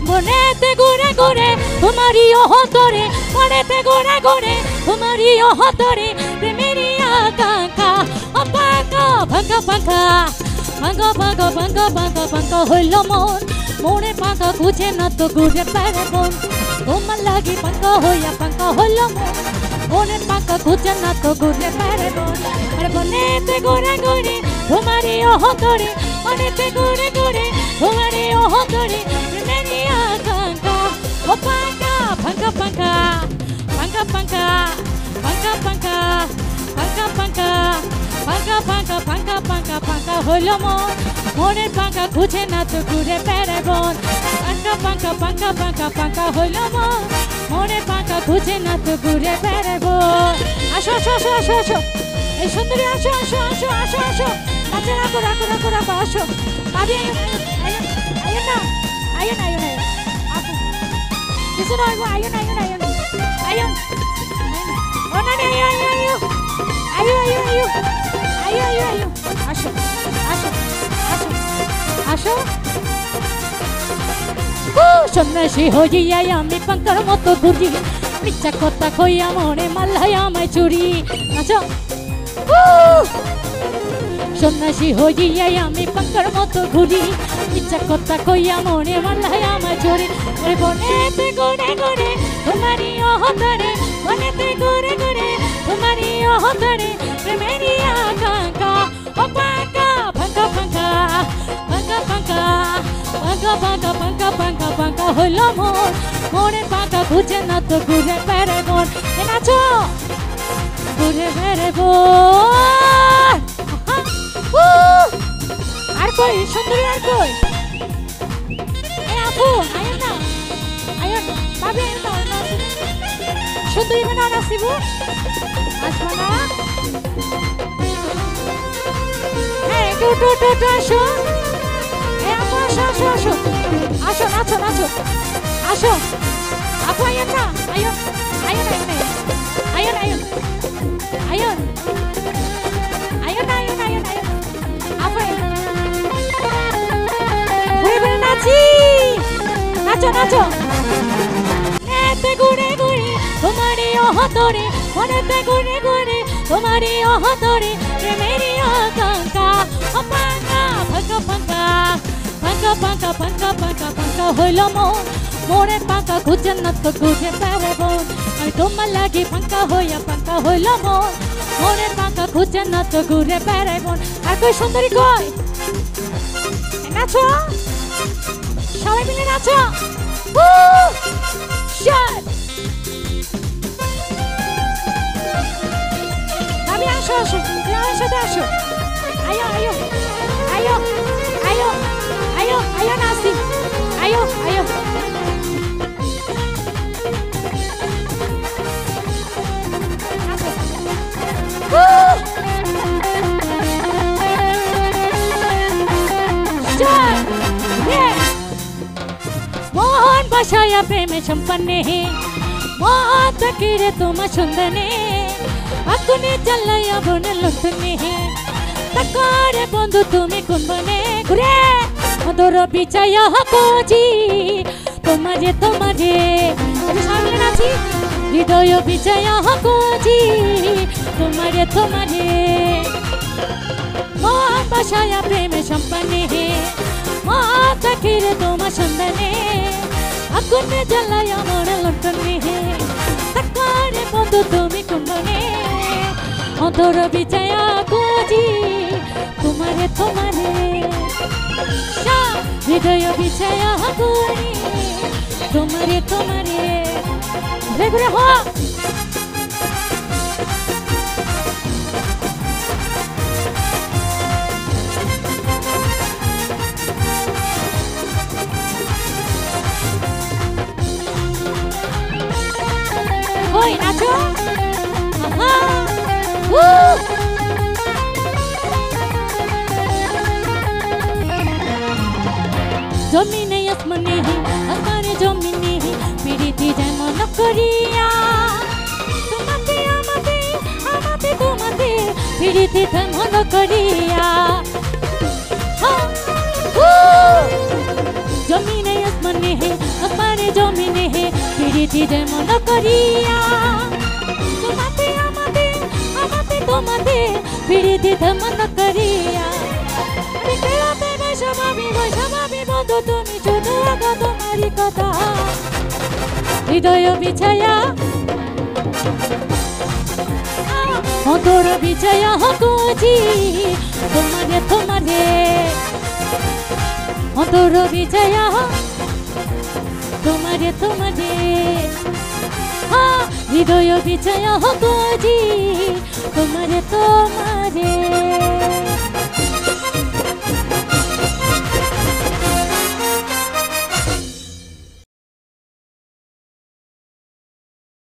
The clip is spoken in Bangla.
মনেতে ঘুরে ঘুরে তোমারই অহতরে, মনেতে ঘুরে ঘুরে তোমারই অহতরে, প্রেমেরই আকাঙ্ক্ষা পাকা ভাঙ্গা পাকা, ভাঙ্গা ভাঙ্গা ভাঙ্গা ভাঙ্গা ভাঙ্গা হইল মন, মনে পাকা খুঁজে না তো ঘুরে বেড়ে মন, তোমার লাগি পাকা হইয়া পাকা হইল মন, মনে পাকা খুঁজে না তো ঘুরে বেড়ে মন। আর মনেতে ঘুরে ঘুরে তোমারই অহতরে, মনেতে ঘুরে ঘুরে তোমারই অহতরে, প্রেমেরই আকাঙ্ক্ষা পাকা ভাঙ্গা পাকা, ভাঙ্গা পাকা, ভাঙ্গা পাকা, ভাঙ্গা পাকা, ভাঙ্গা পাকা, ভাঙ্গা পাকা ভাঙ্গা হইল মন, মনের পাকা খুঁজে না তো ঘুরে বেড়ে মন, ভাঙ্গা পাকা ভাঙ্গা পাকা ভাঙ্গা হইল মন, মনের পাকা খুঁজে না তো ঘুরে বেড়ে মন। আসো আসো আসো আসো আসো, এই সুন্দরী আসো আসো আসো আসো আসো, আচ্ছা রাখো রাখো রাখো রাখো, আসো ভাবি আয়ন আয়ন না, আয়ন আয়ন আয়ন আপু কিছু নয় গো, আয়ন আয়ন আয়ন আয়ন ও না না আয়ো আয়ো আয়ো আয়ো আয়ো আয়ো আয়ো আয়ো, আসো আসো আসো আসো। সন্ন্যাসী হইয়া আমি পাঙ্কার মতো ঘুরি, মিথ্যা কথা কইয়া মনে মাল্লাই আমায় চুরি, আচ্ছা সন্ন্যাসী হইয়া আমি পাঙ্কার মতো ঘুরি, মিথ্যা কথা কইয়া মনে মাল্লাই আমায় চুরি। বনেতে ঘুরে ঘুরে তোমারই অহতরে, বনেতে ঘুরে ঘুরে তোমারই অহতরে, প্রেমেরই আকাঙ্ক্ষা পাকা ভাঙ্গা ভাঙ্গা, ভাঙ্গা ভাঙ্গা, ভাঙ্গা ভাঙ্গা ভাঙ্গা ভাঙ্গা ভাঙ্গা হইল মন, মনের পাকা খুঁজে না তো ঘুরে বেড়ে মন, নাচো ঘুরে বেড়ে মন। আর কই সুন্দরী, আর কই এ আপু আয়ন না, আয়ন ভাবি আয়ন না, নাচি সুন্দরী মেনা নাচিব আসবা না, হ্যাঁ একটু উঠো উঠো উঠো, আসো এ আপু আসো আসো আসো আসো, নাচো নাচো আসো আপু, আয়ন না ion ion ion ion ion ion ion ion ion ion আপু ঘুরে ঘুরে নাচি, নাচো নাচো। মনেতে ঘুরে ঘুরে তোমারই অহতরে, মনেতে ঘুরে ঘুরে তোমারই অহতরে, প্রেমেরই আকাঙ্ক্ষা পাকা ভাঙ্গা ভাঙ্গা, ভাঙ্গা ভাঙ্গা ভাঙ্গা ভাঙ্গা ভাঙ্গা হইল মন, মনের পাকা খুঁজে না তো ঘুরে বেড়ে মন, আমি তোমার লাগি পাঙ্কা হইয়া পাঙ্কা হইল মন, মনের পাকা খুঁজে না তো ঘুরে বেড়ে মন। আর কই সুন্দরী কই, নাচো সবাই মিলে নাচো, ভাবি আসো আসো, তুমি আমার সাথে আসো, আয়ো আয়ো আয়ো আয়ো আয়ো আয়ো নাচি, আয়ো আয়ো मोहन बसाया प्रेम संपन्ने मोहन तकीरे तुम सुंदने अकुने चलया बन लुटने तकारे बंधु तुम्हें कुन बने घुरे मधुर बिचाया हकोजी तुम्हारे तुम्हारे सामने नाची हृदय बिचाया हकोजी तुम्हारे तुम्हारे मोहन बसाया प्रेम संपन्ने मोहन तकीरे तुम सुंदने अकुने चलया बन लुटने तकारे बंधु तुम्हें कुन बने मधुर बिचाया हकोजी तुम्हारे तुम्हारे हृदय बिछाया हकोरी तुम्हारे तुम्हारे घुरे घुरे हो কই নাচো আহা জমিনে আসমানে আসমানে জমিনে পিরিতি যেমন করিয়া তোমাতে আমাতে আমাতে তোমাতে পিরিতি তেমন করিয়া জমিনে আসমানে আসমানে জমিনে পিরিতি যেমন করিয়া তোমাতে আমাতে আমাতে তোমাতে পিরিতি তেমন করিয়া বৈষভাবি বন্ধু তুমি শুধু আগা তোমারই কথা হৃদয় বিছায়া অন্তর বিছায়া হকুছি তোমারে তোমারে অন্তর বিছায়া তোমারে তোমারে হৃদয় বিছায়া হকুছি তোমারে তোমারে